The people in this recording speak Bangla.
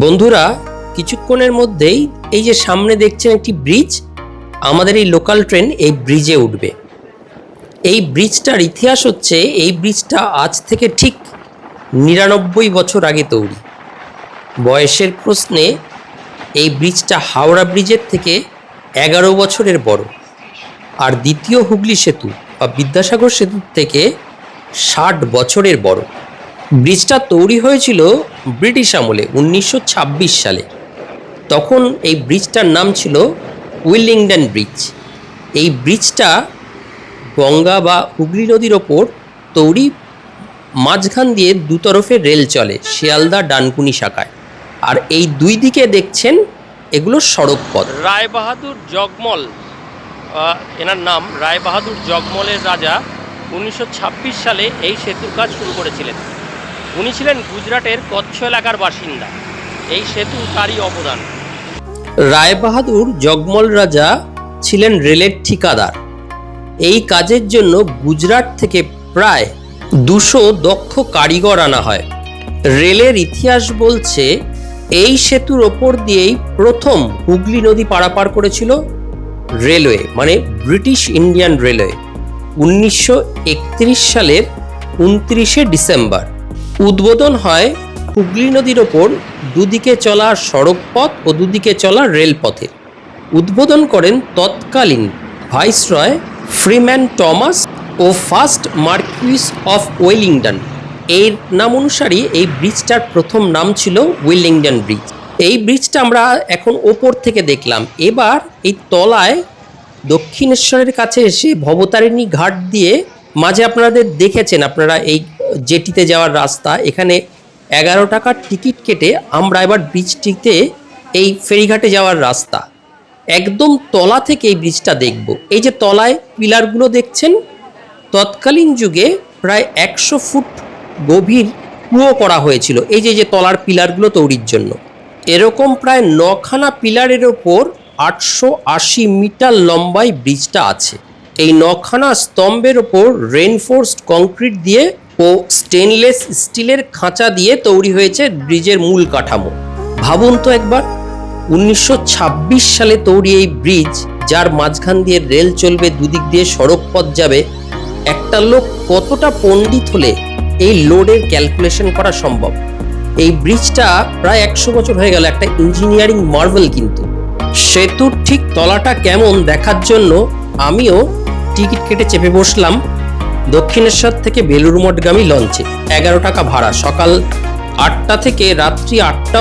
বন্ধুরা, কিছুক্ষণের মধ্যেই এই যে সামনে দেখছেন একটি ব্রিজ, আমাদের এই লোকাল ট্রেন এই ব্রিজে উঠবে। এই ব্রিজটার ইতিহাস হচ্ছে, এই ব্রিজটা আজ থেকে ঠিক ৯৯ বছর আগে তৈরি। বয়সের প্রশ্নে এই ব্রিজটা হাওড়া ব্রিজের থেকে ১১ বছরের বড়, আর দ্বিতীয় হুগলি সেতু বা বিদ্যাসাগর সেতুর থেকে ৬০ বছরের বড়। ব্রিজটা তৈরি হয়েছিল ব্রিটিশ আমলে ১৯২৬ সালে। তখন এই ব্রিজটার নাম ছিল উইলিংডন ব্রিজ। এই ব্রিজটা গঙ্গা বা হুগলি নদীর ওপর তৈরি, মাঝখান দিয়ে দুতরফে রেল চলে শিয়ালদা ডানকুনি শাখায়, আর এই দুই দিকে দেখছেন এগুলো সড়ক পথ। রায়বাহাদুর জগমল, এনার নাম রায়বাহাদুর জগমলের রাজা ১৯২৬ সালে এই সেতুর কাজ শুরু করেছিলেন। উনি ছিলেন গুজরাটের কচ্ছ এলাকার বাসিন্দা। এই সেতু তারই অবদান। রায়বাহাদুর জগমল রাজা ছিলেন রেলের ঠিকাদার। এই কাজের জন্য গুজরাট থেকে প্রায় ২০০ দক্ষ কারিগর আনা হয়। রেলের ইতিহাস বলছে এই সেতুর ওপর দিয়েই প্রথম হুগলি নদী পারাপার করেছিল রেলওয়ে, মানে ব্রিটিশ ইন্ডিয়ান রেলওয়ে, ১৯৩১ সালের ২৯শে ডিসেম্বর। উদ্বোধন হয় হুগলি নদীর ওপর দুদিকে চলা সড়ক পথ ও দুদিকে চলা রেলপথের। উদ্বোধন করেন তৎকালীন ভাইসরয় ফ্রিম্যান টমাস ও ফার্স্ট মার্কুইস অফ ওয়েলিংডন। এর নাম অনুসারেই এই ব্রিজটার প্রথম নাম ছিল উইলিংডন ব্রিজ। এই ব্রিজটা আমরা এখন ওপর থেকে দেখলাম। এবার এই তলায় দক্ষিণেশ্বরের কাছে এসে ভবতারিণী ঘাট দিয়ে মাঝে আপনাদের দেখেছেন, আপনারা এই জেটিতে যাওয়ার রাস্তা, এখানে ১১ টাকার টিকিট কেটে আমরা এবার ব্রিজটিতে এই ফেরিঘাটে যাওয়ার রাস্তা। একদম তলা থেকে এই ব্রিজটা দেখব। এই যে তলায় পিলারগুলো দেখছেন, তৎকালীন যুগে প্রায় ১০০ ফুট গভীর কুয়ো করা হয়েছিল এই যে তলার পিলারগুলো তৈরির জন্য। এরকম প্রায় ৯খানা পিলারের ওপর ৮৮০ মিটার লম্বায় ব্রিজটা আছে। এই ৯খানা স্তম্ভের ওপর রেনফোর্সড কংক্রিট দিয়ে ও স্টেনলেস স্টিলের খাঁচা দিয়ে তৈরি হয়েছে ব্রিজের মূল কাঠামো। ভাবুন তো একবার, ১৯২৬ সালে তৈরি এই ব্রিজ, যার মাঝখান দিয়ে রেল চলবে, দুদিক দিয়ে সড়ক পথ যাবে, একটা লোক কতটা পণ্ডিত হলে এই লোডের ক্যালকুলেশন করা সম্ভব। এই ব্রিজটা প্রায় ১০০ বছর হয়ে গেল, একটা ইঞ্জিনিয়ারিং মার্ভেল। কিন্তু সেতুর ঠিক তলাটা কেমন দেখার জন্য আমিও টিকিট কেটে চেপে বসলাম দক্ষিণেশ্বর থেকে বেলুড়মঠগামী লঞ্চে। ১১ টাকা ভাড়া, সকাল ৮টা থেকে রাত্রি ৮টা